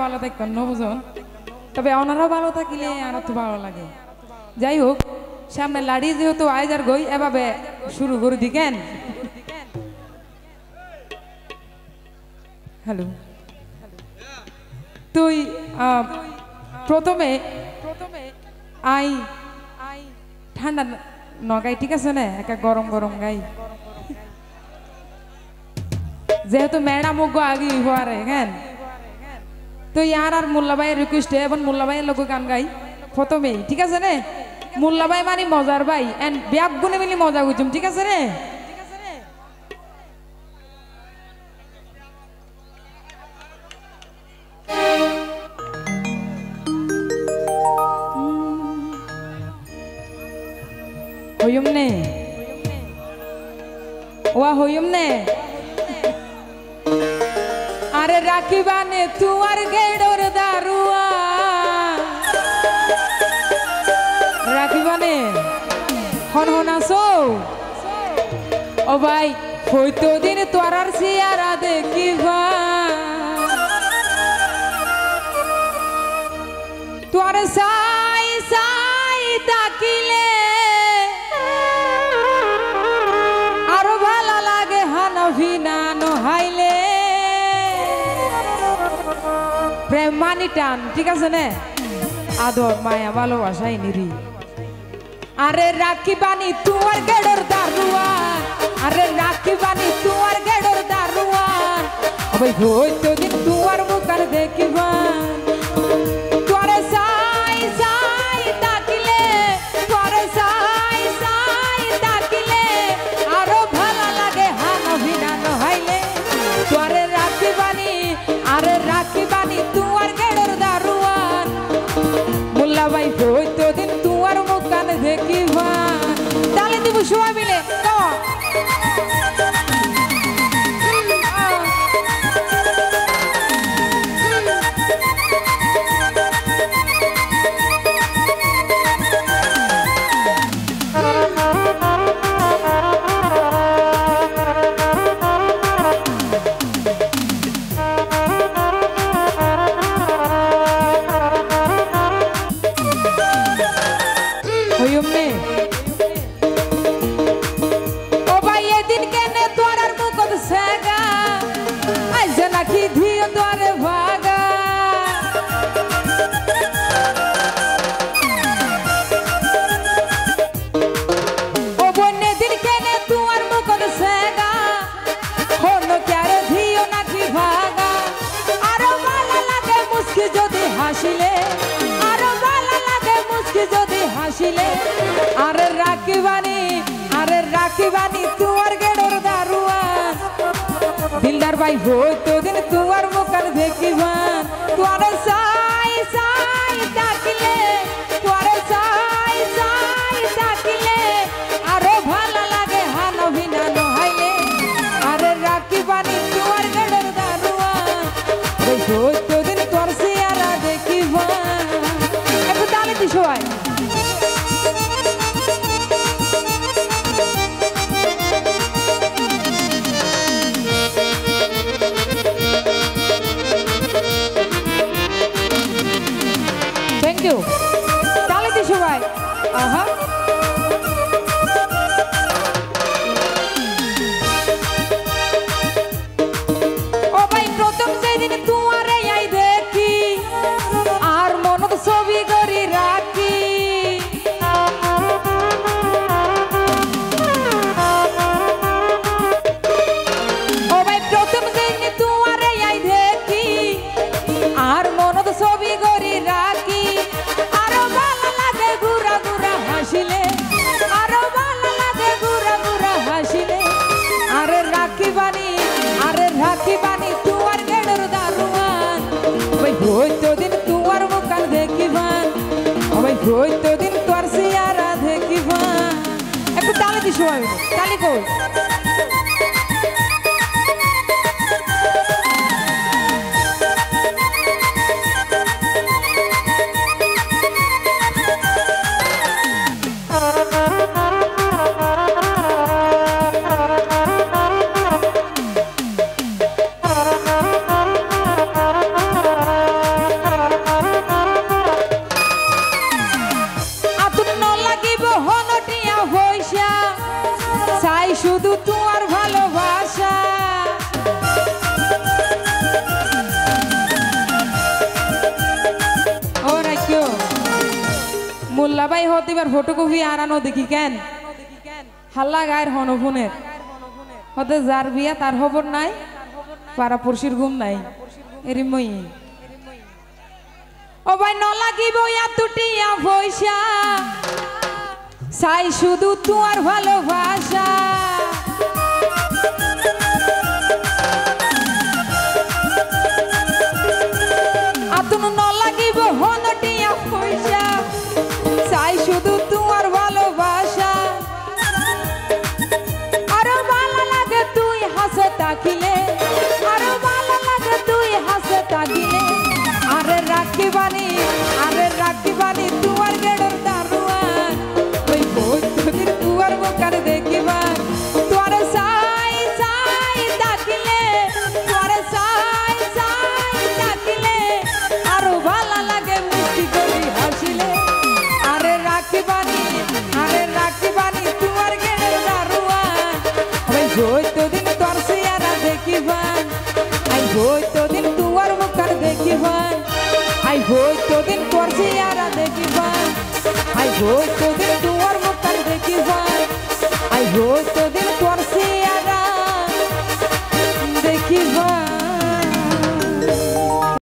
ভালো থাকেন ন বুঝুন তবে ওনারাও ভালো থাকিলে আরো তো ভালো লাগে যাই হোক সামনে লাড়ি যেহেতু আইজার গই এভাবে শুরু করে দিকেন হ্যালো তুই প্রথমে আই ঠান্ডা নগাই ঠিক আছে না একা গরম গরম গাই যেহেতু ম্যাডাম মুখ আগে হওয়ারে হ্যাঁ তো ইয়ার আর মোল্লাবাই রিকোয়েস্টে এবং মোল্লাবাইয়ের লোক গান গাই প্রথমেই ঠিক আছে রে মোল্লাবাই মানে মজার ভাই এন্ড ব্যাগ গুনে মিলি মজা গুজুম ঠিক আছে রে হইম নে ওয়া হইম নে আরে রাখিবানে তুয়ার গেড়োর দারুয়া রাখিবানে হন হনাসো ও ভাই হইতো দিন তোরার সিয়ারা দেখিবা তোর সাই সাই তাকিলে আরো ভালো লাগে হানভিনা নহাইলে প্রেম মানি টান ঠিক আছে না আদর মায়া ভালোবাসাই নিরি আরে রাখি বানি তুয়ার গেড়োর দারুয়ান আরে রাখি বানি তুয়ার গেড়োর দারুয়ান ওই হইতো দিন তুয়ার মুখার দেখিবান তোরে সাই সাই তাকিলে তোরে সাই সাই তাকিলে আরো ভালো লাগে হানভিনা নহাইলে তোরে রাখি বানি আরে রাখি বানি তুয়ার গেড়োর দারুয়ান মোল্লা ভাই হইতো দিন তুয়ার মুখান দেখিবা তালে দিব সবাই মিলে আরে রাখিবানি তুয়ার গেড়োর দারুয়ান দিলদার ভাই হইতো দিন তুয়ার মুখার দেখিবান তোরে সাই সাই তাকিলে তোরে সাই সাই তাকিলে আরো ভালো লাগে হানভিনা নহাইলে আরে রাখিবানি তুয়ার গেড়োর দারুয়ান হইতো দিন তোর সিয়ারা দেখিবান একটু তালে দি সবাই তালে দি সবাই আহা ও ভাই প্রথম যেদিন তুয়ারে আই দেখি আর মনত ছবি করি রাখি ও ভাই প্রথম যেদিন তুয়ারে আই দেখি আর মনত ছবি করি রাখি আরো ভালো লাগে গুরা গুরা হাসিলে আরো ভালো লাগে গুরা গুরা হাসিলে আরে রাখি বানি তুয়ার গেড়োর দারুয়ান ওই হইতো দিন তুয়ার মুখান দেখিবান ওই হইতো দিন তোর সিয়ারা দেখিবান একটু তালে দি সবাই তালে কই দুলাভাই হতিবার ফটোকপি আনানো দেখি কেন হাল্লা গায়ের হনফোনের হতে যার বিয়া তার খবর নাই পাড়া পড়শির ঘুম নাই এরিমই ও ভাই ন লাগিব এতটিয়া পয়সা চাই শুধু তোমার ভালোবাসা আতুন ন লাগিব হনটিয়া পয়সা চাই শুধু তোমার ভালোবাসা আরো ভালো লাগে তুই হাসে তাকিলে আরো ভালো লাগে তুই হাসে তাকিলে আরে রাখিবানি তোমার গেড়র দারুয়ান ওই বৈদ্যুতির তুয়ার মুখার দেখিবার তোরে সাই সাই তাকিলে তোরে সাই সাই তাকিলে আরো ভালো লাগে মিষ্টি করে হাসিলে আরে রাখিবানি তোমার গেড়র দারুয়ান ওই বৈদ্যুতির তোর সিয়ারা দেখিবার আই বৈদ্যুতির তুয়ার মুখার দেখিবার আই বৈদ্যুতির তোর সিয়ারা দেখিবার আই বৈদ্যুতির